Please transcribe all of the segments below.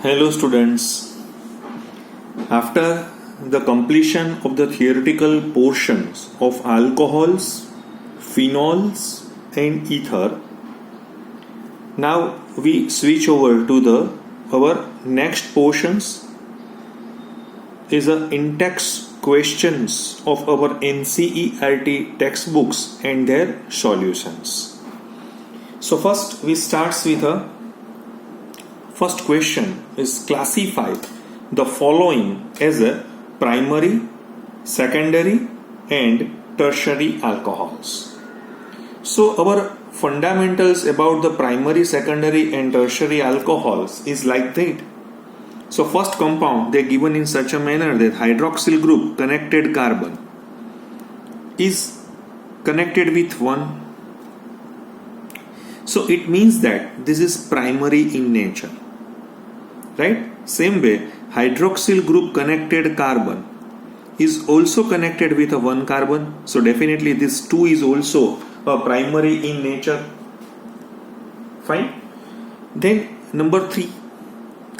Hello students. After the completion of the theoretical portions of alcohols, phenols and ether, now we switch over to our next portions is the in-text questions of our NCERT textbooks and their solutions. So first we starts with a first question is classify the following as a primary, secondary and tertiary alcohols. So our fundamentals about the primary, secondary and tertiary alcohols is like that. So first compound they are given in such a manner that hydroxyl group connected carbon is connected with 1. So it means that this is primary in nature. Right? Same way, hydroxyl group connected carbon is also connected with a 1 carbon. So definitely this 2 is also a primary in nature. Fine. Then number 3,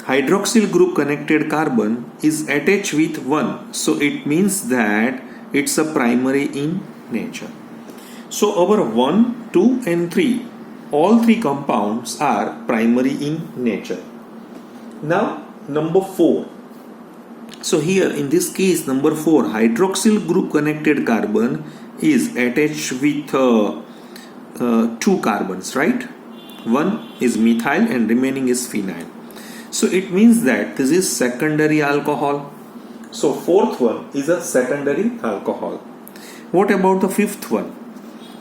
hydroxyl group connected carbon is attached with 1. So it means that it's a primary in nature. So our 1, 2 and 3, all 3 compounds are primary in nature. Now number 4. So here in this case number 4, hydroxyl group connected carbon is attached with 2 carbons, right? One is methyl and remaining is phenyl. So it means that this is secondary alcohol. So fourth one is a secondary alcohol. What about the fifth one?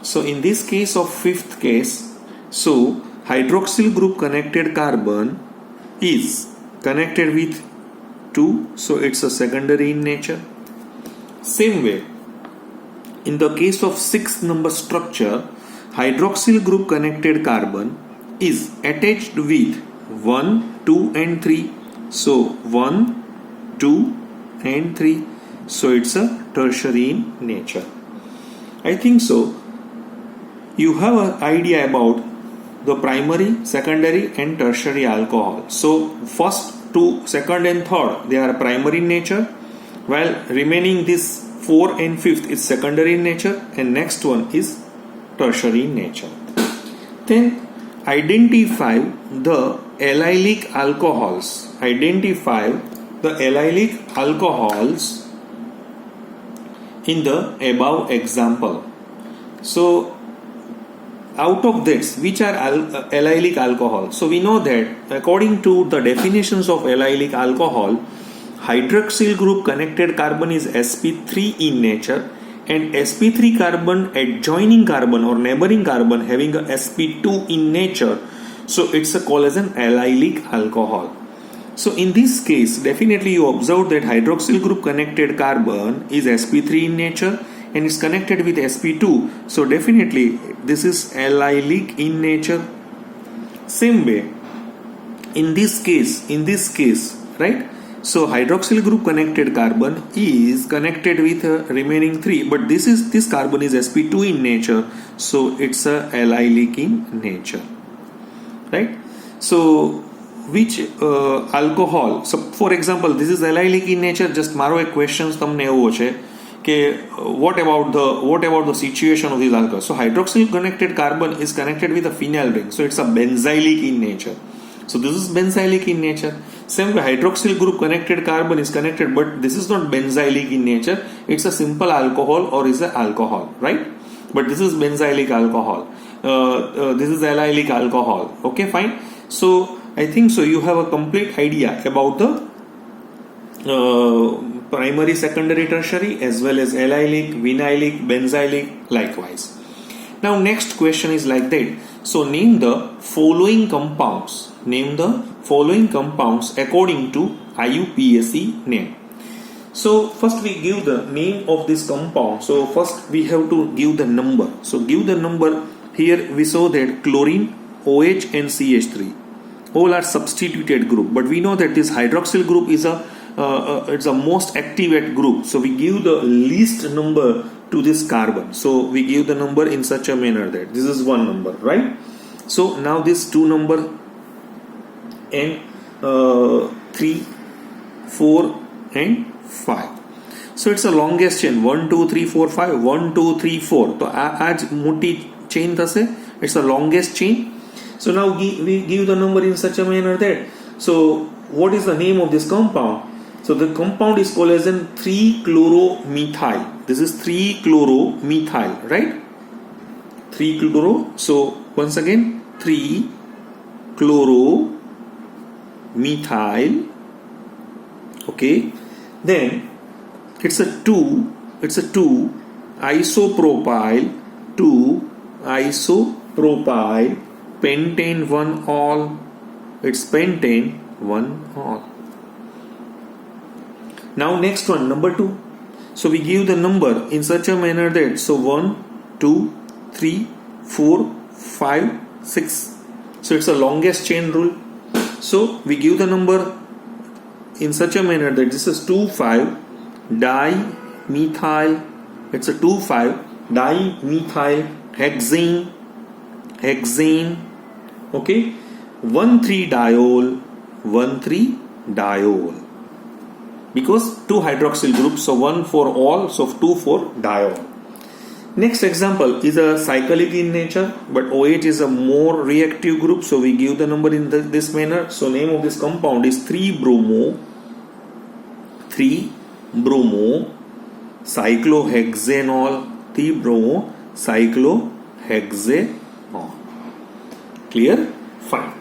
So in this case of fifth case, so hydroxyl group connected carbon is connected with 2, so it's a secondary in nature. Same way, in the case of 6th number structure, hydroxyl group connected carbon is attached with 1, 2 and 3. So 1, 2 and 3. So it's a tertiary in nature. I think so. You have an idea about the primary, secondary and tertiary alcohol. So first 2, second and third, they are primary in nature, while remaining this 4 and 5th is secondary in nature, and next one is tertiary in nature. Then identify the allylic alcohols. Identify the allylic alcohols in the above example. So out of this, which are allylic alcohol? So we know that according to the definitions of allylic alcohol, hydroxyl group connected carbon is sp3 in nature, and sp3 carbon adjoining carbon or neighboring carbon having a sp2 in nature. So it's called as an allylic alcohol. So in this case, definitely you observe that hydroxyl group connected carbon is sp3 in nature and is connected with sp2. So definitely this is allylic in nature. Same way, in this case, right? So hydroxyl group connected carbon is connected with remaining 3, but this carbon is sp2 in nature, so it's a allylic in nature, right? So which alcohol? So for example, this is allylic in nature. Just મારો એક question તમને એવો છે કે what about the situation of these alcohols? So hydroxyl connected carbon is connected with a phenyl ring, so it's a benzylic in nature. So this is benzylic in nature. Same way, hydroxyl group connected carbon is connected, but this is not benzylic in nature. It's a simple alcohol or is an alcohol, right? But this is benzylic alcohol. This is allylic alcohol. Okay, fine. So I think so you have a complete idea about the primary, secondary, tertiary as well as allylic, vinylic, benzylic likewise. Now next question is like that. So name the following compounds. Name the following compounds according to IUPAC name. So first we give the name of this compound. So first we have to give the number. So give the number. Here we saw that chlorine, OH and CH3 all are substituted group, but we know that this hydroxyl group is it's a most activate group, so we give the least number to this carbon. So we give the number in such a manner that this is one number, right? So now this 2 number and 3, 4 and 5. So it's the longest chain. 1, 2, 3, 4, 5. 1, 2, 3, 4. तो आज मोटी chain थसे. It's the longest chain. So now we give the number in such a manner that. So what is the name of this compound? So the compound is called as an 3-chloromethyl. This is 3-chloromethyl, right? 3-chloro. So once again, 3-chloromethyl. Okay. Then it's a 2 isopropyl, 2 isopropyl pentane 1 all. It's pentane 1 all. Now next one, number 2. So we give the number in such a manner that, so 1, 2, 3, 4, 5, 6. So it's the longest chain rule. So we give the number in such a manner that this is 2,5-dimethyl. It's a 2,5-dimethyl hexane. Okay, 1,3-diol, 1,3-diol. Because 2 hydroxyl groups, so 1 for all, so 2 for diol. Next example is a cyclic in nature, but OH is a more reactive group, so we give the number in this manner. So name of this compound is 3-bromo cyclohexanol. 3-bromo cyclohexanol. Clear? Fine.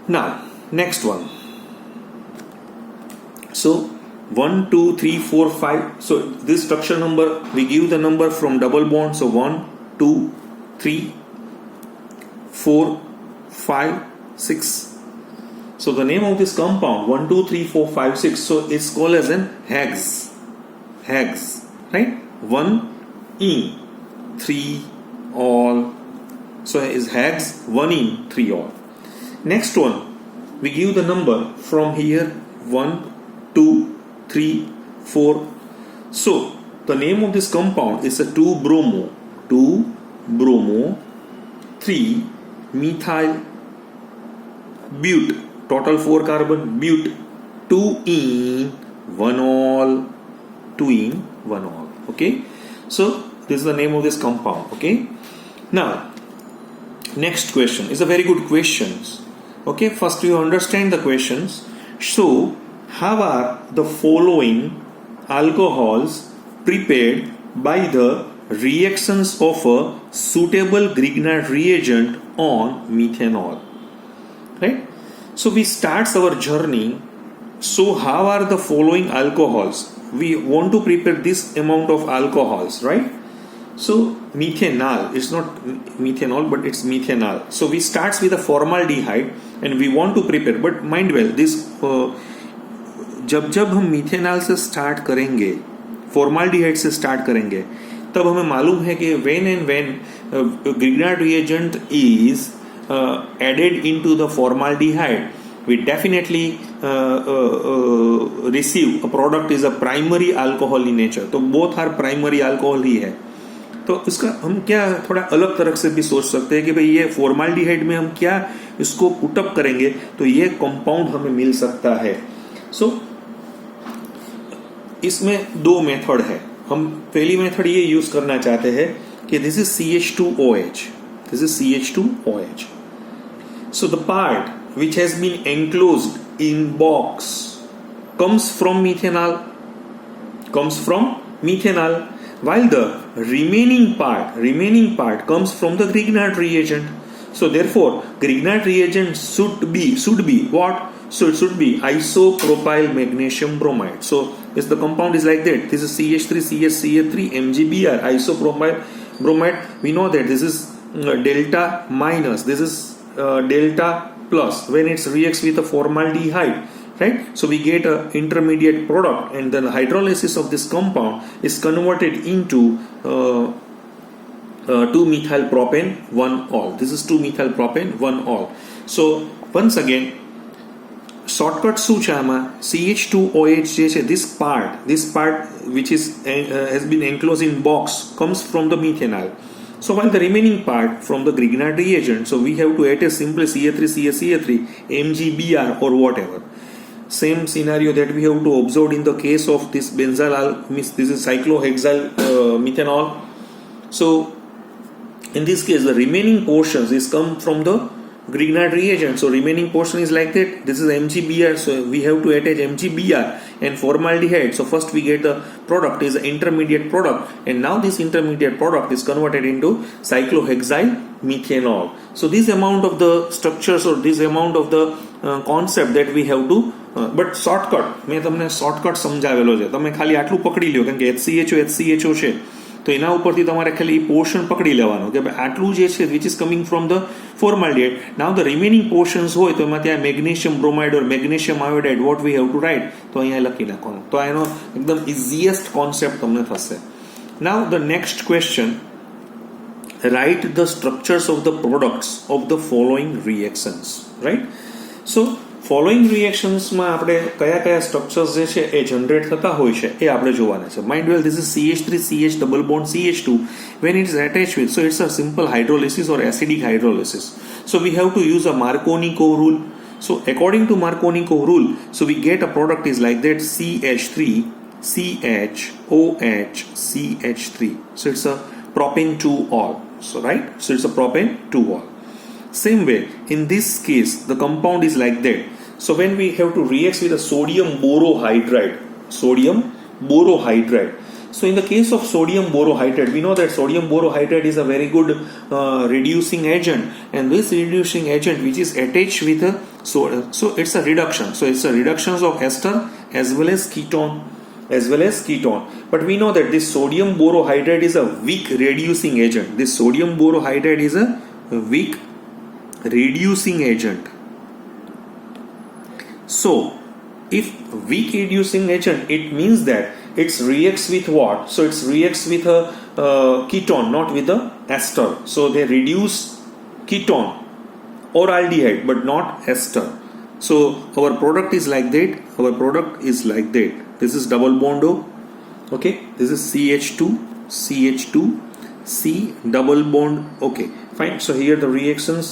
Now, next one. So, 1, 2, 3, 4, 5. So, this structure number, we give the number from double bond. So, 1, 2, 3, 4, 5, 6. So, the name of this compound, 1, 2, 3, 4, 5, 6. So, it's called as an hex. Right? 1 in 3 all. So, is hex 1 in 3 all. Next one, we give the number from here 1, 2, 3, 4. So the name of this compound is a 2-bromo 3-methyl bute. Total 4 carbon bute. 2 in 1 all. 2 in 1 all. Okay. So this is the name of this compound. Okay. Now next question is a very good question. Okay, first you understand the questions. So, how are the following alcohols prepared by the reactions of a suitable Grignard reagent on methanol? Right? So, we start our journey. So, how are the following alcohols? We want to prepare this amount of alcohols, right? So methanol, it's not methanol but it's methanol. So we starts with a formaldehyde and we want to prepare, but mind well this जब हम methanol से start करेंगे, formaldehyde से start करेंगे, तब हमें मालूम है कि when Grignard reagent is added into the formaldehyde, we definitely receive a product is a primary alcohol in nature. तो both are primary alcohol ही है. तो इसका हम क्या थोड़ा अलग तरह से भी सोच सकते हैं कि भाई ये फॉर्माल्डिहाइड में हम क्या इसको पुटअप करेंगे तो ये कंपाउंड हमें मिल सकता है. सो इसमें 2 मेथड है. हम पहली मेथड ये यूज करना चाहते हैं कि this is CH2OH. So the part which has been enclosed in box comes from methanol, while the remaining part comes from the Grignard reagent. So therefore Grignard reagent should be what? So it should be isopropyl magnesium bromide. So if the compound is like that, this is CH3CH3 MgBr isopropyl bromide. We know that this is delta minus, this is delta plus when it reacts with a formaldehyde, right? So we get a intermediate product, and then hydrolysis of this compound is converted into 2-methylpropane 1 all. This is 2-methylpropane 1 all. So once again, shortcut શું છે આમાં? CH2OH જે છે, this part which is has been enclosed in box comes from the methanol. So while the remaining part from the Grignard reagent, so we have to attach simply Ca3, MgBr or whatever. Same scenario that we have to observe in the case of this benzyl, this is cyclohexyl methanol. So in this case, the remaining portions is come from the Grignard reagent. So remaining portion is like that. This is MgBr. So we have to attach MgBr and formaldehyde. So first we get the product is an intermediate product, and now this intermediate product is converted into cyclohexyl methanol. So this amount of the structures or this amount of the concept that we have to but shortcut મેં તમને shortcut સમજાવેલો છે. તમે ખાલી આટલું પકડી લ્યો, કારણ કે HCHO છે તો એના ઉપરથી તમારે ખાલી પોર્શન પકડી લેવાનું કે આટલું જે છે which is coming from the formaldehyde. Now the remaining portions હોય તો એમાં ત્યાં magnesium bromide or magnesium iodide what we have to write, તો અહીંયા લખી નાખવાનું. તો એનો એકદમ ઇઝીએસ્ટ કોન્સેપ્ટ તમને થશે. નાઉ the next question, write the structures of the products of the following reactions, right? So following reactions માં આપણે કયા કયા સ્ટ્રક્ચર્સ જે છે એ જનરેટ થતા હોય છે એ આપણે જોવાના છે. Mind well, this is CH3 CH double bond CH2 when it is attached with, so it's a simple hydrolysis or acidic hydrolysis. So we have to use a Marconi-Kove rule. So according to Marconi-Kove rule, so we get a product is like that, CH3 CHOH CH3. So it's a propane 2-ol. So right, so it's a propane 2-ol. Same way, in this case, the compound is like that. So when we have to react with a sodium borohydride, so in the case of sodium borohydride, we know that sodium borohydride is a very good reducing agent, and this reducing agent which is attached with a so it's a reduction. So it's a reduction of ester as well as ketone. But we know that this sodium borohydride is a weak reducing agent. This sodium borohydride is a weak reducing agent. So if weak reducing agent, it means that it reacts with what? So it reacts with a ketone, not with the ester. So they reduce ketone or aldehyde but not ester. So our product is like that. This is double bond O. Okay, this is CH2 C double bond. Okay, fine. So here the reactions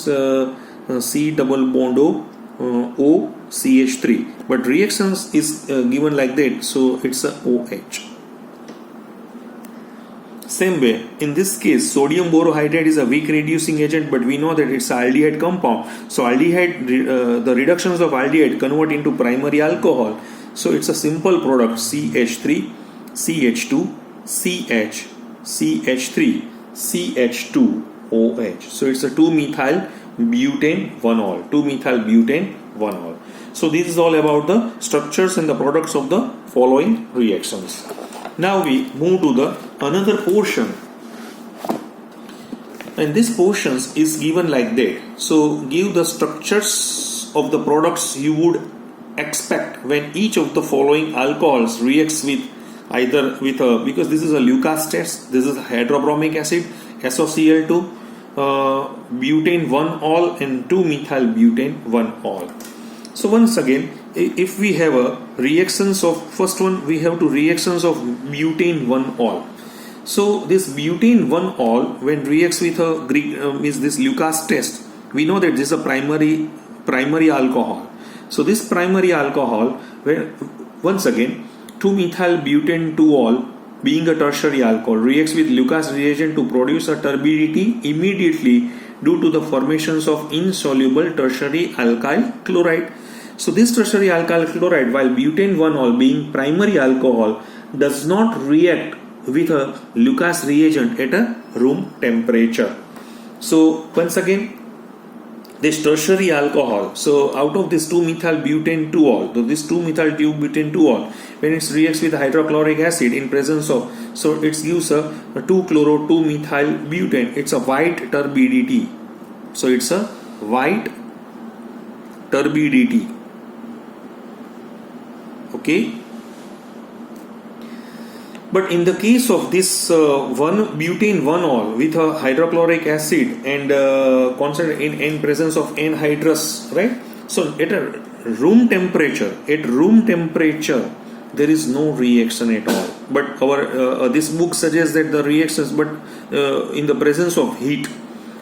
C double bond O CH3, but reactions is given like that, so it's a OH. Same way, in this case, sodium borohydride is a weak reducing agent, but we know that it's an aldehyde compound. So aldehyde, the reductions of aldehyde convert into primary alcohol. So it's a simple product, CH3 CH2 CH CH3 CH2OH. So it's a 2-methyl butane 1-ol. 2-methyl butane 1-ol. So this is all about the structures and the products of the following reactions. Now we move to the another portion, and this portions is given like that. So give the structures of the products you would expect when each of the following alcohols reacts with either with a, because this is a Lucas test, this is hydrobromic acid, SOCl2, butane 1-ol and 2-methyl butane 1-ol. So once again, if we have a reactions of, first one we have to reactions of butane 1-ol. So this butane 1-ol when reacts with a is this Lucas test, we know that this is a primary alcohol. So this primary alcohol, where once again 2-methyl butane 2-ol being a tertiary alcohol reacts with Lucas reagent to produce a turbidity immediately due to the formations of insoluble tertiary alkyl chloride. So this tertiary alkyl chloride, while butane 1-ol being primary alcohol, does not react with a Lucas reagent at a room temperature. So once again, this tertiary alcohol, so out of this 2-methyl butane 2-ol, so this 2-methyl butane 2-ol, when it reacts with hydrochloric acid in presence of, so it gives a 2-chloro 2-methyl butane. It's a white turbidity. So it's a white turbidity. Okay. But in the case of this butane 1-ol with a hydrochloric acid and concentrated in presence of anhydrous, right? So at room temperature, there is no reaction at all. but our this book suggests that the reactions, but in the presence of heat.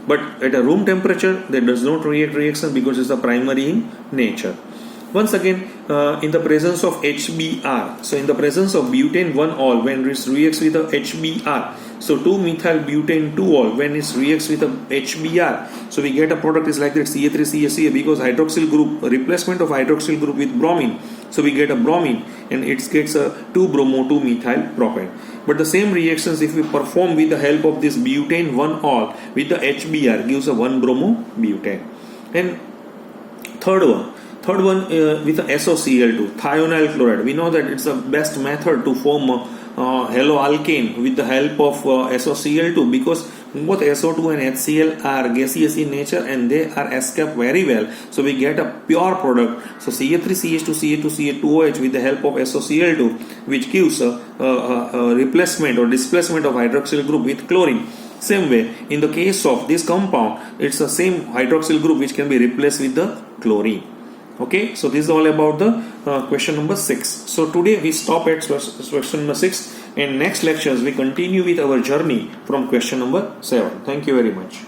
But at a room temperature, they does not reaction because it's a primary in nature. Once again, in the presence of HBr, so in the presence of butane 1-ol, when it reacts with a HBr, so 2-methyl butane 2-ol, when it reacts with a HBr, so we get a product is like that Ca3CaCa, because hydroxyl group, replacement of hydroxyl group with bromine, so we get a bromine and it gets a 2-bromo-2-methyl propane. But the same reactions if we perform with the help of this butane 1-ol with the HBr gives a 1-bromo-butane. And third one with the SOCl2, thionyl chloride. We know that it's the best method to form haloalkane with the help of SOCl2, because both SO2 and HCl are gaseous in nature and they are escape very well. So we get a pure product. So Ca3CH2 Ca2CH2OH with the help of SOCl2, which gives a replacement or displacement of hydroxyl group with chlorine. Same way, in the case of this compound, it's the same hydroxyl group which can be replaced with the chlorine. Okay, so this is all about the question number 6. So today we stop at question number 6, and next lectures we continue with our journey from question number 7. Thank you very much.